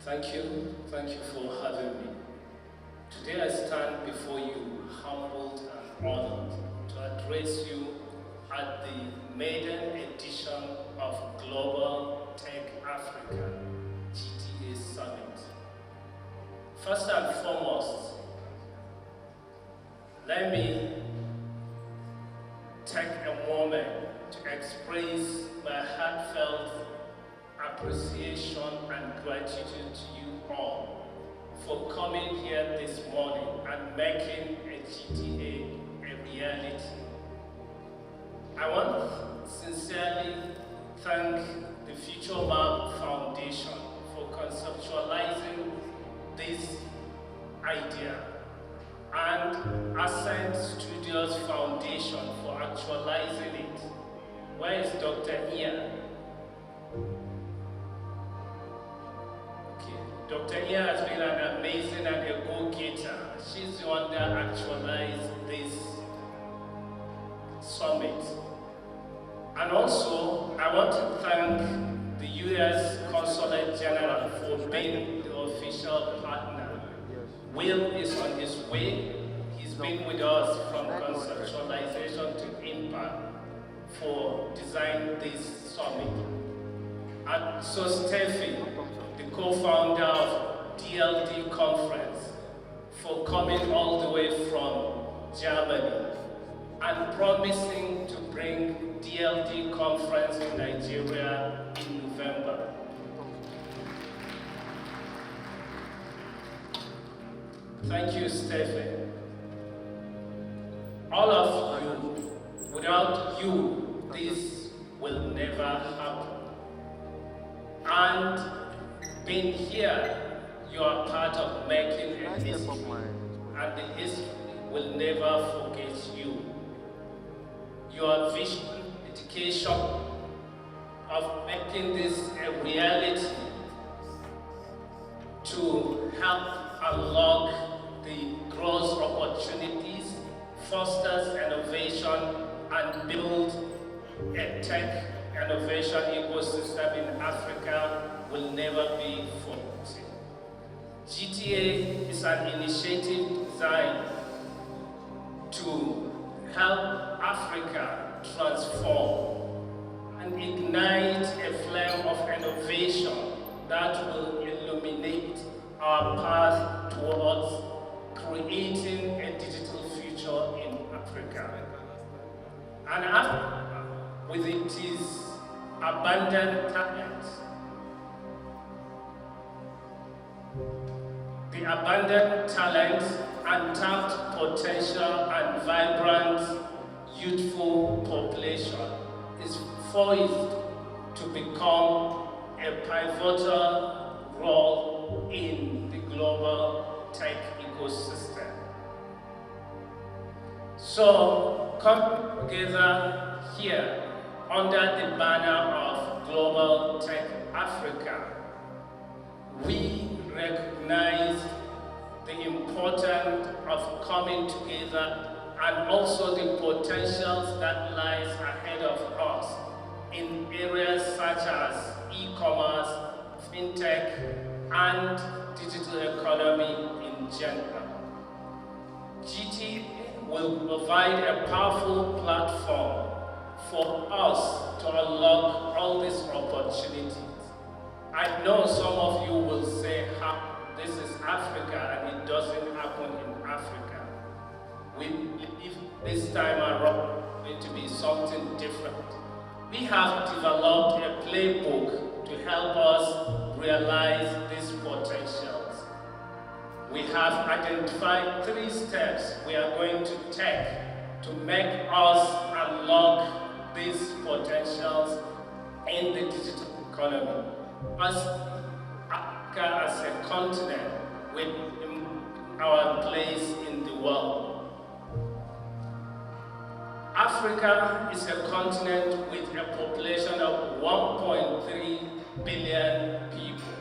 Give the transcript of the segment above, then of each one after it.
Thank you for having me. Today I stand before you humbled and honored to address you at the maiden edition of Global Tech Africa GTA Summit. First and foremost, let me take a moment to express my heartfelt appreciation and gratitude to you all for coming here this morning and making a GTA a reality. I want to sincerely thank the Future Map Foundation for conceptualizing this idea and Ascent Studios Foundation for actualizing it. Where is Dr. Ian? Dr. Nia has been an amazing and a go-getter. She's the one that actualized this summit. And also, I want to thank the U.S. Consulate General for being the official partner. Will is on his way. He's been with us from conceptualization to impact for designing this summit. And so Steffi, the co-founder of DLD Conference, for coming all the way from Germany and promising to bring DLD Conference to Nigeria in November. Thank you, Stephen. All of you, without you, this will never happen. And being here, you are part of making a history, and the history will never forget you. Your vision, dedication of making this a reality to help unlock the growth opportunities, fosters innovation, and build a tech innovation ecosystem in Africa will never be forgotten. GTA is an initiative designed to help Africa transform and ignite a flame of innovation that will illuminate our path towards creating a digital future in Africa. And Africa, with its abundant talent, the abundant talent, untapped potential, and vibrant, youthful population is poised to become a pivotal role in the global tech ecosystem. So, come together here under the banner of Global Tech Africa. We recognize the importance of coming together and also the potentials that lies ahead of us in areas such as e-commerce, fintech, and digital economy in general. GTA will provide a powerful platform for us to unlock all these opportunities. I know some of you will say, this is Africa and it doesn't happen in Africa. We believe this time around going to be something different. We have developed a playbook to help us realize these potentials. We have identified 3 steps we are going to take to make us unlock these potentials in the digital economy. As Africa as a continent with our place in the world. Africa is a continent with a population of 1.3 billion people.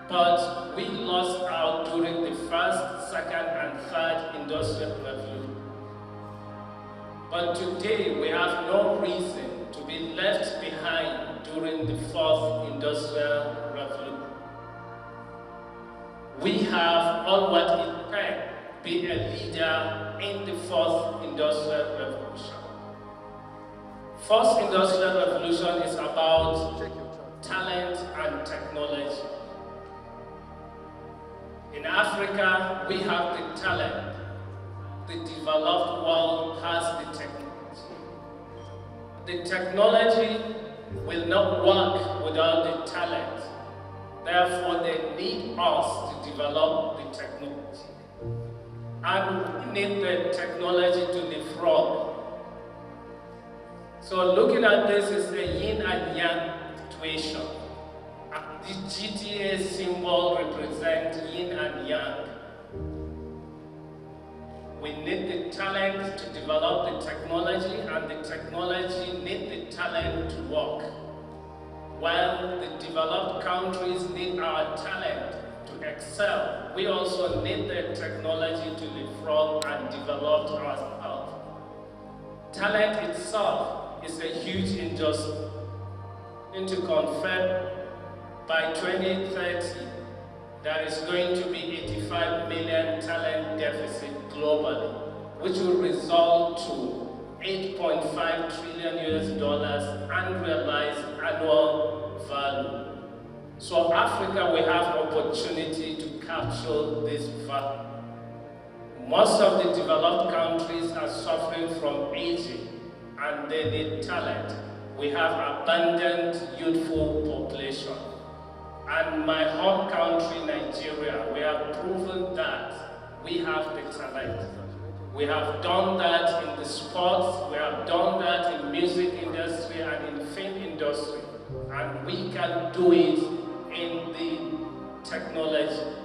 But we lost out during the first, second, and third industrial revolution. But today we have no reason to be left behind during the fourth industrial revolution. We have all what it takes to be a leader in the fourth industrial revolution. Fourth industrial revolution is about talent and technology. In Africa, we have the talent. The developed world has the technology. The technology will not work without the talent. Therefore, they need us to develop the technology. And we need the technology to leapfrog. So looking at this is a yin and yang situation. The GTA symbol represents yin and yang. We need the talent to develop the technology, and the technology needs the talent to work. While the developed countries need our talent to excel, we also need the technology to leapfrog and develop ourselves. Talent itself is a huge industry. To confirm, by 2030, there is going to be 85 million talent deficit globally, which will result to $8.5 trillion unrealized annual value. So Africa, we have opportunity to capture this value. Most of the developed countries are suffering from aging, and they need talent. We have abundant youthful population. And my home country, Nigeria, we have proven that we have the talent. We have done that in the sports, we have done that in music industry and in film industry. And we can do it in the technology.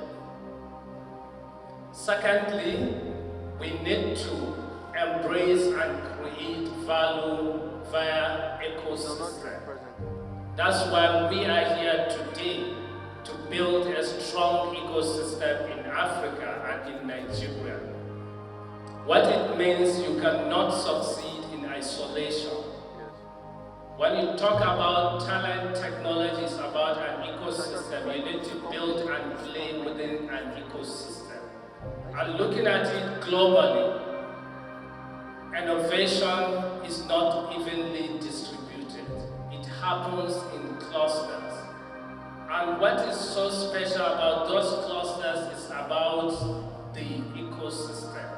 Secondly, we need to embrace and create value via ecosystem. That's why we are here today, to build a strong ecosystem in Africa and in Nigeria. What it means, you cannot succeed in isolation. When you talk about talent, technology is about an ecosystem. You need to build and play within an ecosystem. And looking at it globally, innovation is not evenly distributed. It happens in clusters. And what is so special about those clusters is about the ecosystem.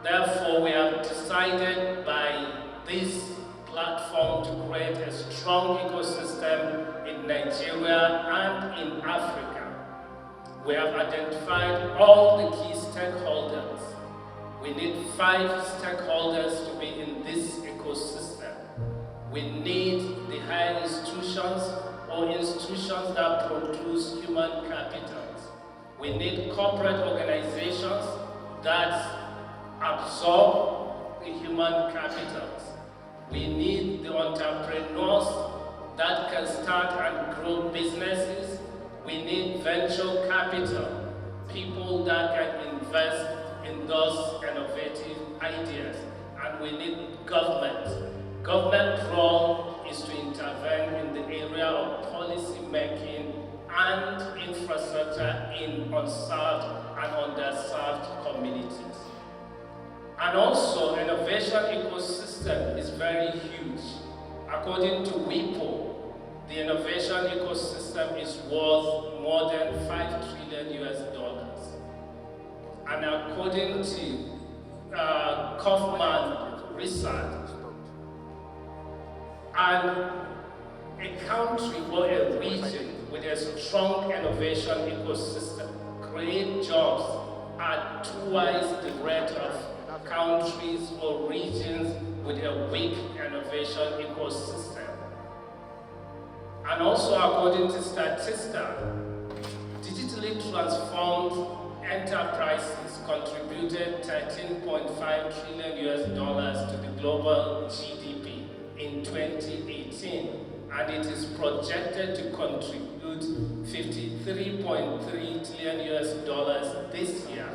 Therefore, we have decided by this platform to create a strong ecosystem in Nigeria and in Africa. We have identified all the key stakeholders. We need 5 stakeholders to be in this ecosystem. We need the higher institutions or institutions that produce human capitals. We need corporate organizations that absorb the human capitals. We need the entrepreneurs that can start and grow businesses. We need venture capital, people that can invest in those innovative ideas. And we need government. Government role is to intervene in the area of policy making and infrastructure in unserved and underserved communities. And also, innovation ecosystem is very huge. According to WIPO, the innovation ecosystem is worth more than $5 trillion. And according to Kaufman research, and a country or a region with a strong innovation ecosystem create jobs at twice the rate of countries or regions with a weak innovation ecosystem. And also, according to Statista, digitally transformed enterprises contributed $13.5 trillion to the global GDP in 2018, and it is projected to contribute $53.3 trillion this year.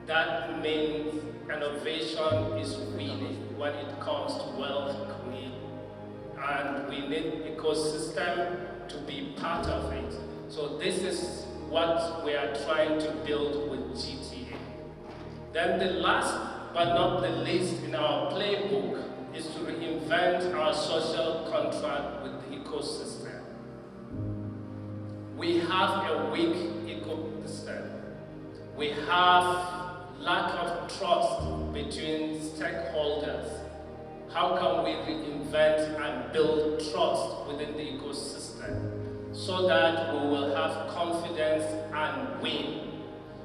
That means innovation is winning when it comes to wealth creation. And we need ecosystem to be part of it. So this is what we are trying to build with GTA. Then the last but not the least in our playbook is to reinvent our social contract with the ecosystem. We have a weak ecosystem. We have lack of trust between stakeholders. How can we reinvent and build trust within the ecosystem so that we will have confidence and win?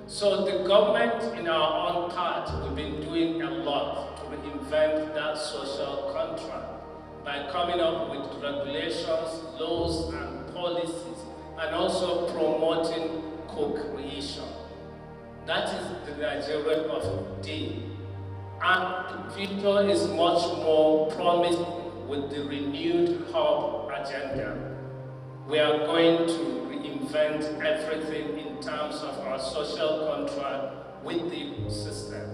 So the government, in our own part, we've been doing a lot to reinvent that social contract by coming up with regulations, laws, and policies, and also promoting co-creation. That is the Nigeria of today. And the future is much more promising with the renewed hub agenda. We are going to reinvent everything in terms of our social contract with the system.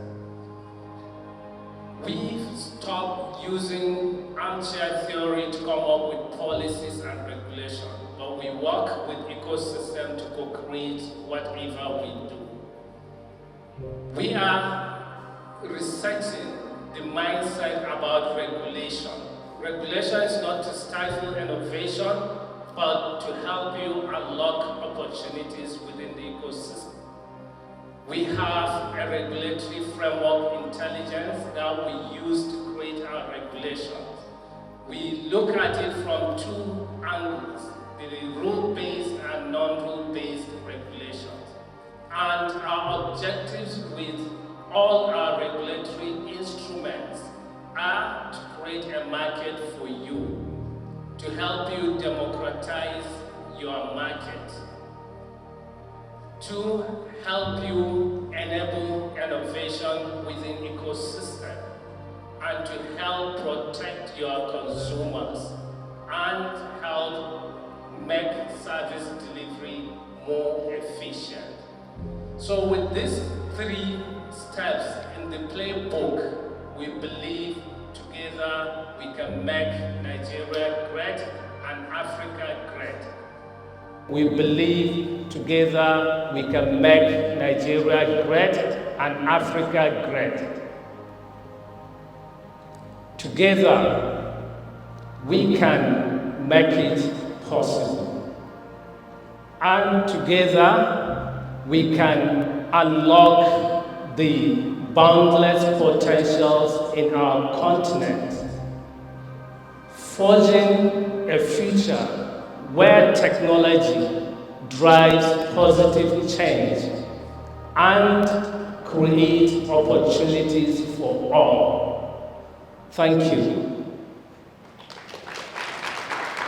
We've stopped using armchair theory to come up with policies and regulations, but we work with ecosystem to co-create whatever we do. We are resetting the mindset about regulation. Regulation is not to stifle innovation, but to help you unlock opportunities within the ecosystem. We have a regulatory framework intelligence that we use to create our regulations. We look at it from two angles, the rule-based and non-rule-based regulations. And our objectives with all our regulatory instruments are to create a market for you, to help you democratize your market, to help you enable innovation within ecosystem, and to help protect your consumers and help make service delivery more efficient. So with these three steps in the playbook, we believe together we can make Nigeria great and Africa great. We believe together we can make Nigeria great and Africa great. Together we can make it possible. And together we can unlock the boundless potentials in our continent, forging a future where technology drives positive change and creates opportunities for all. Thank you.